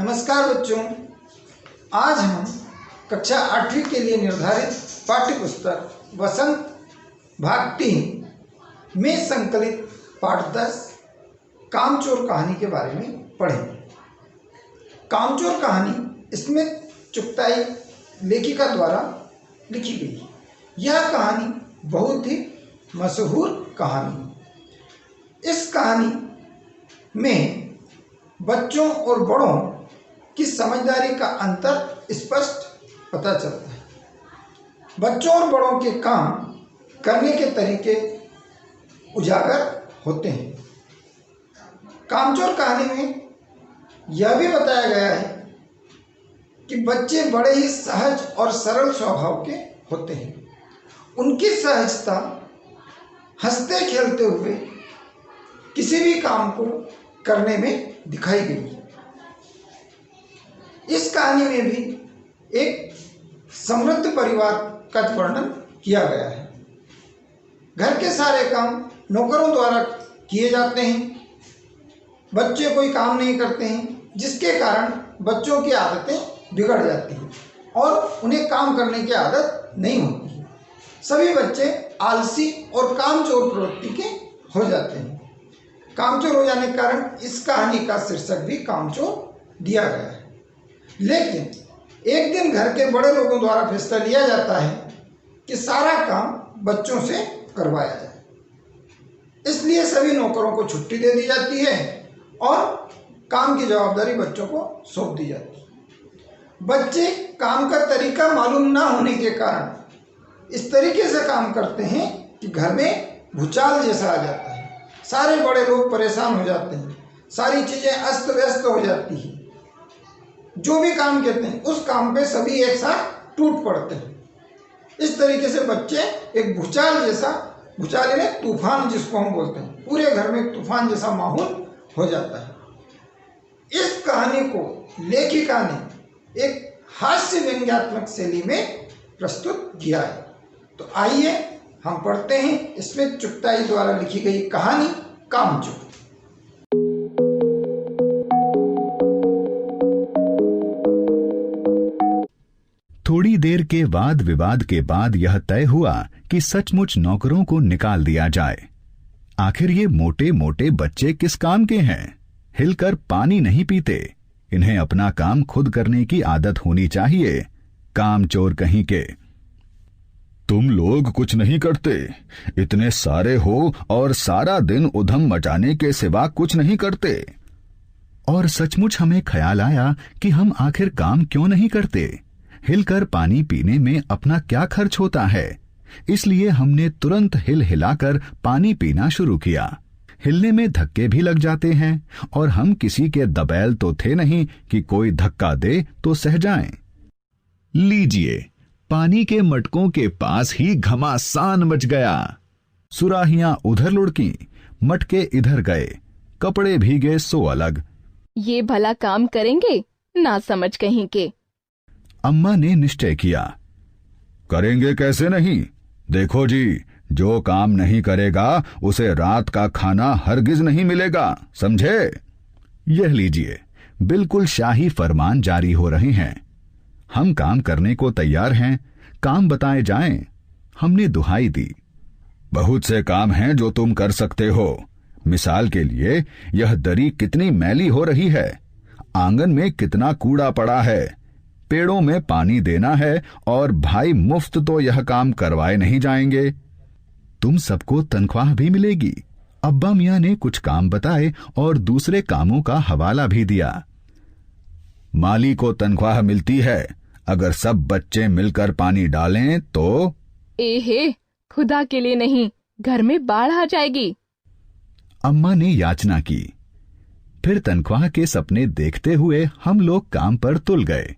नमस्कार बच्चों, आज हम कक्षा 8वीं के लिए निर्धारित पाठ्य पुस्तक वसंत भाग 3 में संकलित पाठ 10 कामचोर कहानी के बारे में पढ़ेंगे। कामचोर कहानी स्मिथ चुगताई लेखिका द्वारा लिखी गई है। यह कहानी बहुत ही मशहूर कहानी है। इस कहानी में बच्चों और बड़ों की समझदारी का अंतर स्पष्ट पता चलता है। बच्चों और बड़ों के काम करने के तरीके उजागर होते हैं। कामचोर कहानी में यह भी बताया गया है कि बच्चे बड़े ही सहज और सरल स्वभाव के होते हैं। उनकी सहजता हंसते खेलते हुए किसी भी काम को करने में दिखाई गई। इस कहानी में भी एक समृद्ध परिवार का वर्णन किया गया है। घर के सारे काम नौकरों द्वारा किए जाते हैं। बच्चे कोई काम नहीं करते हैं, जिसके कारण बच्चों की आदतें बिगड़ जाती हैं और उन्हें काम करने की आदत नहीं होती है। सभी बच्चे आलसी और कामचोर प्रवृत्ति के हो जाते हैं। कामचोर हो जाने के कारण इस कहानी का शीर्षक भी कामचोर दिया गया है। लेकिन एक दिन घर के बड़े लोगों द्वारा फैसला लिया जाता है कि सारा काम बच्चों से करवाया जाए। इसलिए सभी नौकरों को छुट्टी दे दी जाती है और काम की जवाबदारी बच्चों को सौंप दी जाती है। बच्चे काम का तरीका मालूम ना होने के कारण इस तरीके से काम करते हैं कि घर में भूचाल जैसा आ जाता है। सारे बड़े लोग परेशान हो जाते हैं। सारी चीज़ें अस्त व्यस्त हो जाती हैं। जो भी काम कहते हैं उस काम पे सभी एक साथ टूट पड़ते हैं। इस तरीके से बच्चे एक भूचाल यानी तूफान जिसको हम बोलते हैं, पूरे घर में एक तूफान जैसा माहौल हो जाता है। इस कहानी को लेखिका ने एक हास्य व्यंग्यात्मक शैली में प्रस्तुत किया है। तो आइए हम पढ़ते हैं स्मिथ चुगताई द्वारा लिखी गई कहानी कामचोर। थोड़ी देर के वाद विवाद के बाद यह तय हुआ कि सचमुच नौकरों को निकाल दिया जाए। आखिर ये मोटे मोटे बच्चे किस काम के हैं? हिलकर पानी नहीं पीते। इन्हें अपना काम खुद करने की आदत होनी चाहिए। कामचोर कहीं के। तुम लोग कुछ नहीं करते, इतने सारे हो और सारा दिन उधम मचाने के सिवा कुछ नहीं करते। और सचमुच हमें ख्याल आया कि हम आखिर काम क्यों नहीं करते। हिलकर पानी पीने में अपना क्या खर्च होता है, इसलिए हमने तुरंत हिल हिलाकर पानी पीना शुरू किया। हिलने में धक्के भी लग जाते हैं और हम किसी के दबैल तो थे नहीं कि कोई धक्का दे तो सह जाएं। लीजिए, पानी के मटकों के पास ही घमासान मच गया। सुराहियां उधर लुढ़की, मटके इधर गए, कपड़े भीगे सो अलग। ये भला काम करेंगे ना समझ कहीं के। अम्मा ने निश्चय किया। करेंगे कैसे नहीं? देखो जी, जो काम नहीं करेगा उसे रात का खाना हरगिज नहीं मिलेगा, समझे? यह लीजिए, बिल्कुल शाही फरमान जारी हो रहे हैं। हम काम करने को तैयार हैं, काम बताए जाएं। हमने दुहाई दी। बहुत से काम हैं जो तुम कर सकते हो। मिसाल के लिए, यह दरी कितनी मैली हो रही है, आंगन में कितना कूड़ा पड़ा है, पेड़ों में पानी देना है और भाई मुफ्त तो यह काम करवाए नहीं जाएंगे। तुम सबको तनख्वाह भी मिलेगी। अब्बा मियां ने कुछ काम बताए और दूसरे कामों का हवाला भी दिया। माली को तनख्वाह मिलती है, अगर सब बच्चे मिलकर पानी डालें तो। एहे, खुदा के लिए नहीं, घर में बाढ़ आ जाएगी। अम्मा ने याचना की। फिर तनख्वाह के सपने देखते हुए हम लोग काम पर तुल गए।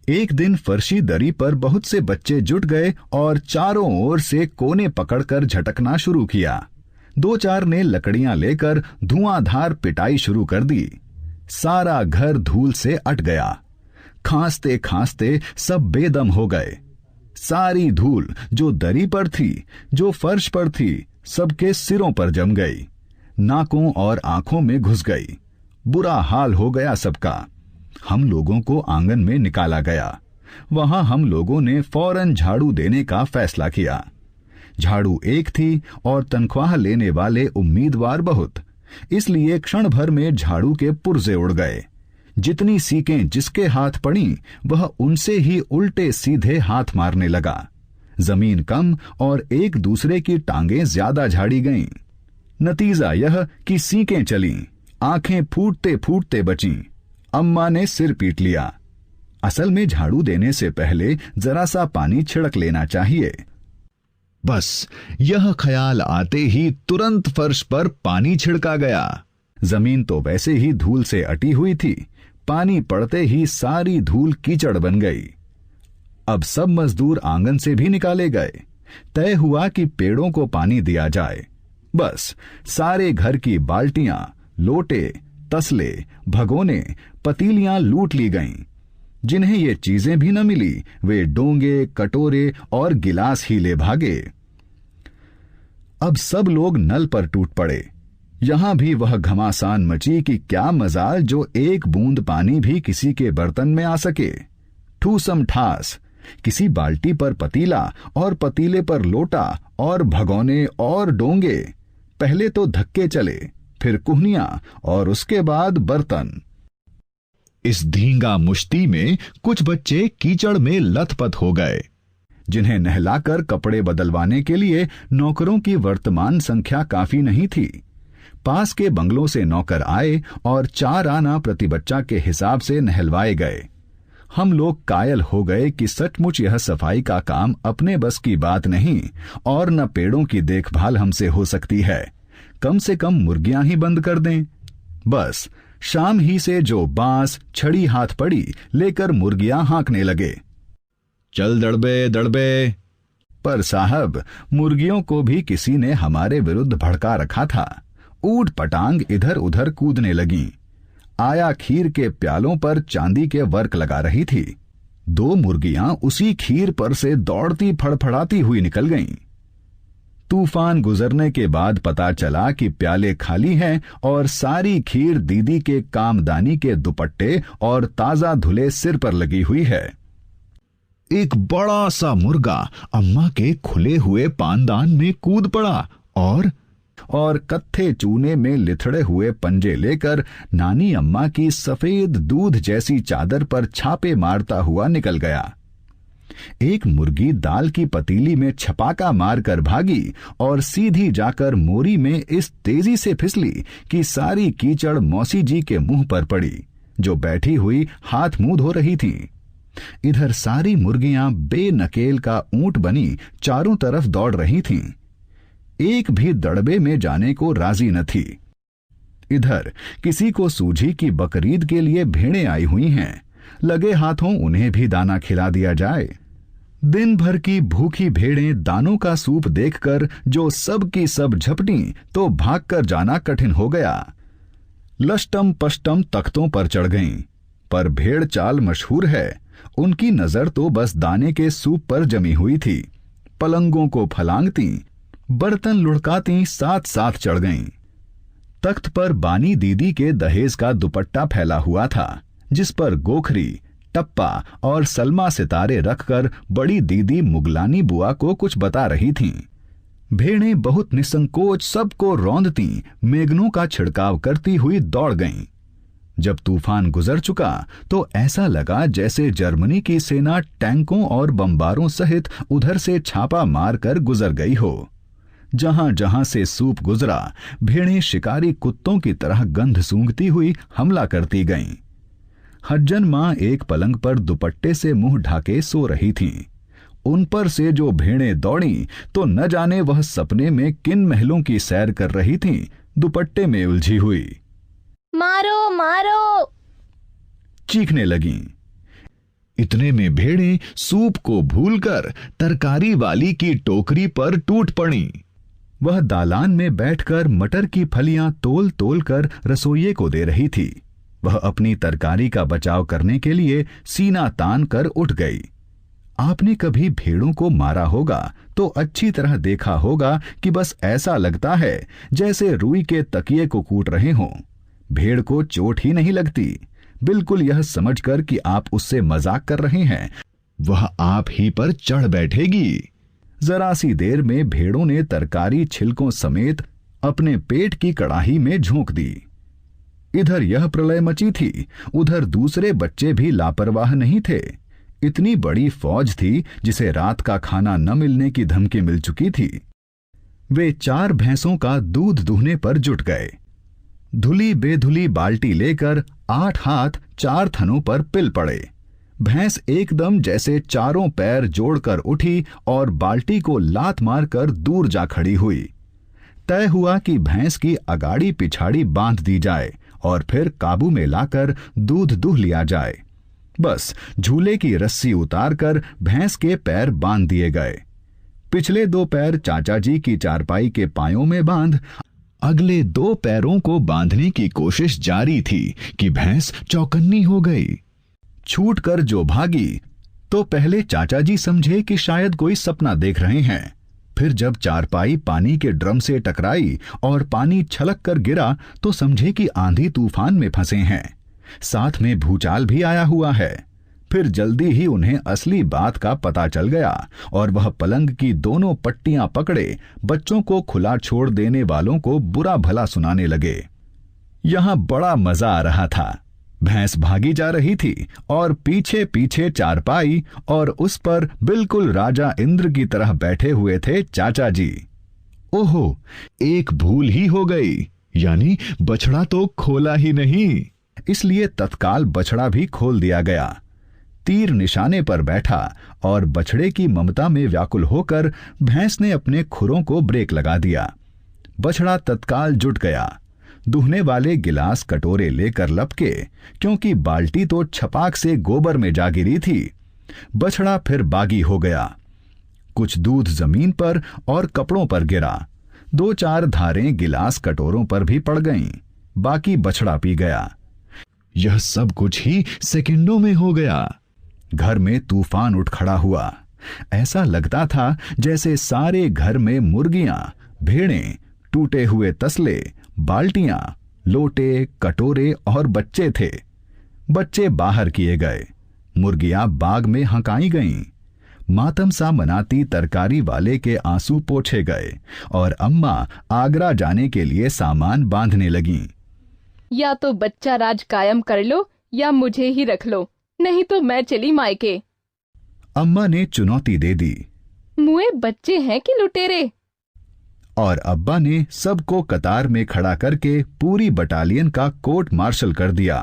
एक दिन फर्शी दरी पर बहुत से बच्चे जुट गए और चारों ओर से कोने पकड़कर झटकना शुरू किया। 2-4 ने लकड़ियां लेकर धुआंधार पिटाई शुरू कर दी। सारा घर धूल से अट गया। खांसते खांसते सब बेदम हो गए। सारी धूल जो दरी पर थी, जो फर्श पर थी, सबके सिरों पर जम गई, नाकों और आंखों में घुस गई। बुरा हाल हो गया सबका। हम लोगों को आंगन में निकाला गया। वहां हम लोगों ने फौरन झाड़ू देने का फैसला किया। झाड़ू एक थी और तनख्वाह लेने वाले उम्मीदवार बहुत, इसलिए क्षण भर में झाड़ू के पुर्जे उड़ गए। जितनी सीकें जिसके हाथ पड़ी वह उनसे ही उल्टे सीधे हाथ मारने लगा। जमीन कम और एक दूसरे की टांगें ज्यादा झाड़ी गईं। नतीजा यह कि सीकें चलीं, आंखें फूटते फूटते बचीं। अम्मा ने सिर पीट लिया। असल में झाड़ू देने से पहले जरा सा पानी छिड़क लेना चाहिए। बस यह ख्याल आते ही तुरंत फर्श पर पानी छिड़का गया। जमीन तो वैसे ही धूल से अटी हुई थी, पानी पड़ते ही सारी धूल कीचड़ बन गई। अब सब मजदूर आंगन से भी निकाले गए। तय हुआ कि पेड़ों को पानी दिया जाए। बस सारे घर की बाल्टियां, लोटे, तसले, भगोने, पतीलियां लूट ली गईं। जिन्हें ये चीजें भी न मिली वे डोंगे, कटोरे और गिलास ही ले भागे। अब सब लोग नल पर टूट पड़े। यहां भी वह घमासान मची कि क्या मजाल जो एक बूंद पानी भी किसी के बर्तन में आ सके। ठूसम ठास, किसी बाल्टी पर पतीला और पतीले पर लोटा और भगोने और डोंगे। पहले तो धक्के चले, फिर कुहनियां और उसके बाद बर्तन। इस धींगा मुश्ती में कुछ बच्चे कीचड़ में लथपथ हो गए, जिन्हें नहलाकर कपड़े बदलवाने के लिए नौकरों की वर्तमान संख्या काफी नहीं थी। पास के बंगलों से नौकर आए और 4 आना प्रति बच्चा के हिसाब से नहलवाए गए। हम लोग कायल हो गए कि सचमुच यह सफाई का काम अपने बस की बात नहीं और न पेड़ों की देखभाल हमसे हो सकती है। कम से कम मुर्गियां ही बंद कर दें। बस शाम ही से जो बांस छड़ी हाथ पड़ी लेकर मुर्गियां हाँकने लगे, चल दड़बे दड़बे। पर साहब, मुर्गियों को भी किसी ने हमारे विरुद्ध भड़का रखा था। ऊट पटांग इधर उधर कूदने लगीं। आया खीर के प्यालों पर चांदी के वर्क लगा रही थी। 2 मुर्गियां उसी खीर पर से दौड़ती फड़फड़ाती हुई निकल गईं। तूफान गुजरने के बाद पता चला कि प्याले खाली हैं और सारी खीर दीदी के कामदानी के दुपट्टे और ताजा धुले सिर पर लगी हुई है। एक बड़ा सा मुर्गा अम्मा के खुले हुए पानदान में कूद पड़ा और कत्थे चूने में लिथड़े हुए पंजे लेकर नानी अम्मा की सफेद दूध जैसी चादर पर छापे मारता हुआ निकल गया। एक मुर्गी दाल की पतीली में छपाका मारकर भागी और सीधी जाकर मोरी में इस तेजी से फिसली कि सारी कीचड़ मौसी जी के मुंह पर पड़ी, जो बैठी हुई हाथ मुंह धो रही थी। इधर सारी मुर्गियां बेनकेल का ऊंट बनी चारों तरफ दौड़ रही थीं। एक भी दड़बे में जाने को राजी न थी। इधर किसी को सूझी कि बकरीद के लिए भेड़ें आई हुई हैं, लगे हाथों उन्हें भी दाना खिला दिया जाए। दिन भर की भूखी भेड़ें दानों का सूप देखकर जो सब की सब झपटी तो भागकर जाना कठिन हो गया। लष्टम पष्टम तख्तों पर चढ़ गईं, पर भेड़ चाल मशहूर है। उनकी नजर तो बस दाने के सूप पर जमी हुई थी। पलंगों को फलांगती, बर्तन लुढ़काती साथ साथ चढ़ गईं। तख्त पर बानी दीदी के दहेज का दुपट्टा फैला हुआ था, जिस पर गोखरी, टप्पा और सलमा सितारे रखकर बड़ी दीदी मुगलानी बुआ को कुछ बता रही थीं। भेड़ें बहुत निसंकोच सबको रौंदती, मेघनों का छिड़काव करती हुई दौड़ गईं। जब तूफान गुजर चुका तो ऐसा लगा जैसे जर्मनी की सेना टैंकों और बमबारों सहित उधर से छापा मारकर गुजर गई हो। जहां जहां से सूप गुजरा, भेड़ें शिकारी कुत्तों की तरह गंध सूंघती हुई हमला करती गईं। हज्जन मां एक पलंग पर दुपट्टे से मुंह ढाके सो रही थीं। उन पर से जो भेड़ें दौड़ी तो न जाने वह सपने में किन महलों की सैर कर रही थीं, दुपट्टे में उलझी हुई। मारो मारो, चीखने लगीं। इतने में भेड़ें सूप को भूलकर तरकारी वाली की टोकरी पर टूट पड़ी। वह दालान में बैठकर मटर की फलियां तोल तोल कर रसोइये को दे रही थी। वह अपनी तरकारी का बचाव करने के लिए सीना तान कर उठ गई। आपने कभी भेड़ों को मारा होगा तो अच्छी तरह देखा होगा कि बस ऐसा लगता है जैसे रुई के तकिए को कूट रहे हों। भेड़ को चोट ही नहीं लगती, बिल्कुल यह समझकर कि आप उससे मजाक कर रहे हैं, वह आप ही पर चढ़ बैठेगी। जरा सी देर में भेड़ों ने तरकारी छिलकों समेत अपने पेट की कड़ाही में झोंक दी। इधर यह प्रलय मची थी, उधर दूसरे बच्चे भी लापरवाह नहीं थे। इतनी बड़ी फौज थी जिसे रात का खाना न मिलने की धमकी मिल चुकी थी। वे 4 भैंसों का दूध दूहने पर जुट गए। धुली बेधुली बाल्टी लेकर 8 हाथ 4 थनों पर पिल पड़े। भैंस एकदम जैसे चारों पैर जोड़कर उठी और बाल्टी को लात मारकर दूर जा खड़ी हुई। तय हुआ कि भैंस की अगाड़ी पिछाड़ी बांध दी जाए और फिर काबू में लाकर दूध दूह लिया जाए। बस झूले की रस्सी उतारकर भैंस के पैर बांध दिए गए। पिछले 2 पैर चाचा जी की चारपाई के पायों में बांध अगले 2 पैरों को बांधने की कोशिश जारी थी कि भैंस चौकन्नी हो गई। छूट कर जो भागी तो पहले चाचा जी समझे कि शायद कोई सपना देख रहे हैं। फिर जब चारपाई पानी के ड्रम से टकराई और पानी छलक कर गिरा तो समझे कि आंधी तूफान में फंसे हैं, साथ में भूचाल भी आया हुआ है। फिर जल्दी ही उन्हें असली बात का पता चल गया और वह पलंग की दोनों पट्टियां पकड़े बच्चों को खुला छोड़ देने वालों को बुरा भला सुनाने लगे। यहां बड़ा मजा आ रहा था। भैंस भागी जा रही थी और पीछे पीछे चारपाई और उस पर बिल्कुल राजा इंद्र की तरह बैठे हुए थे चाचा जी। ओहो, एक भूल ही हो गई, यानी बछड़ा तो खोला ही नहीं। इसलिए तत्काल बछड़ा भी खोल दिया गया। तीर निशाने पर बैठा और बछड़े की ममता में व्याकुल होकर भैंस ने अपने खुरों को ब्रेक लगा दिया। बछड़ा तत्काल जुट गया। दूहने वाले गिलास कटोरे लेकर लपके, क्योंकि बाल्टी तो छपाक से गोबर में जा गिरी थी। बछड़ा फिर बागी हो गया। कुछ दूध जमीन पर और कपड़ों पर गिरा। 2-4 धारें गिलास कटोरों पर भी पड़ गईं। बाकी बछड़ा पी गया। यह सब कुछ ही सेकंडों में हो गया। घर में तूफान उठ खड़ा हुआ। ऐसा लगता था जैसे सारे घर में मुर्गियां, भेड़ें, टूटे हुए तसले, बाल्टियां, लोटे, कटोरे और बच्चे थे। बच्चे बाहर किए गए। मुर्गियां बाग में हंकाई गईं। मातम सा मनाती तरकारी वाले के आंसू पोंछे गए और अम्मा आगरा जाने के लिए सामान बांधने लगीं। या तो बच्चा राज कायम कर लो या मुझे ही रख लो, नहीं तो मैं चली मायके। अम्मा ने चुनौती दे दी। मुए बच्चे हैं कि लुटेरे? और अब्बा ने सबको कतार में खड़ा करके पूरी बटालियन का कोर्ट मार्शल कर दिया।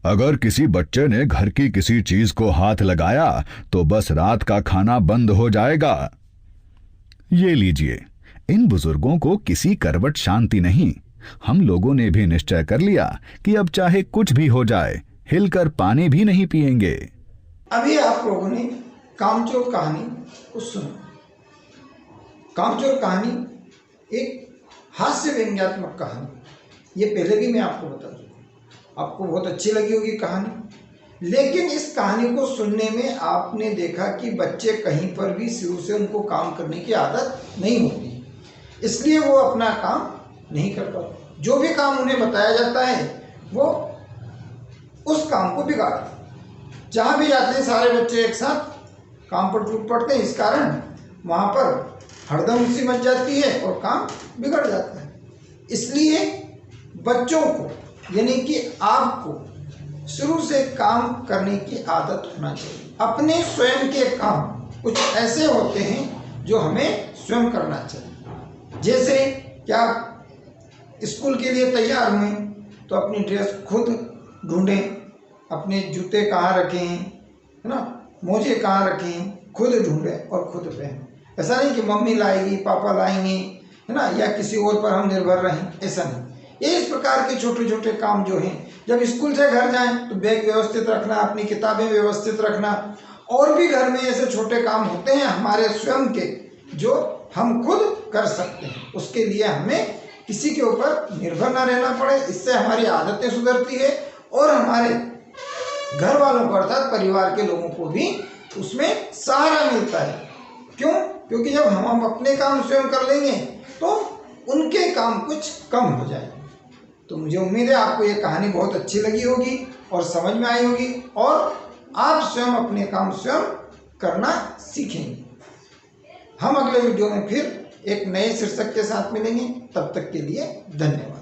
अगर किसी बच्चे ने घर की किसी चीज को हाथ लगाया तो बस रात का खाना बंद हो जाएगा। ये लीजिए, इन बुजुर्गों को किसी करवट शांति नहीं। हम लोगों ने भी निश्चय कर लिया कि अब चाहे कुछ भी हो जाए, हिलकर पानी भी नहीं पिएंगे। अभी आप लोगों ने कामचोर कहानी को सुना। कामचोर कहानी एक हास्य व्यंग्यात्मक कहानी, ये पहले भी मैं आपको बता चुका। आपको बहुत अच्छी लगी होगी कहानी, लेकिन इस कहानी को सुनने में आपने देखा कि बच्चे कहीं पर भी शुरू से उनको काम करने की आदत नहीं होती, इसलिए वो अपना काम नहीं कर पाते। जो भी काम उन्हें बताया जाता है वो उस काम को बिगाड़ते। जहाँ भी जाते हैं सारे बच्चे एक साथ काम पर टूट पड़ते हैं। इस कारण वहाँ पर हरदम सी मच जाती है और काम बिगड़ जाता है। इसलिए बच्चों को यानी कि आपको शुरू से काम करने की आदत होना चाहिए। अपने स्वयं के काम कुछ ऐसे होते हैं जो हमें स्वयं करना चाहिए। जैसे क्या स्कूल के लिए तैयार हुए तो अपनी ड्रेस खुद ढूंढें, अपने जूते कहाँ रखे हैं, है ना, मोजे कहाँ रखे हैं, खुद ढूंढें और खुद पहनें। ऐसा नहीं कि मम्मी लाएगी, पापा लाएंगे, है ना, या किसी और पर हम निर्भर रहें, ऐसा नहीं। ये इस प्रकार के छोटे छोटे काम जो हैं, जब स्कूल से घर जाएं तो बैग व्यवस्थित रखना, अपनी किताबें व्यवस्थित रखना, और भी घर में ऐसे छोटे काम होते हैं हमारे स्वयं के जो हम खुद कर सकते हैं। उसके लिए हमें किसी के ऊपर निर्भर ना रहना पड़े। इससे हमारी आदतें सुधरती है और हमारे घर वालों को अर्थात परिवार के लोगों को भी उसमें सहारा मिलता है। क्यों? क्योंकि जब हम अपने काम स्वयं कर लेंगे तो उनके काम कुछ कम हो जाएंगे। तो मुझे उम्मीद है आपको ये कहानी बहुत अच्छी लगी होगी और समझ में आई होगी और आप स्वयं अपने काम स्वयं करना सीखेंगे। हम अगले वीडियो में फिर एक नए शीर्षक के साथ मिलेंगे। तब तक के लिए धन्यवाद।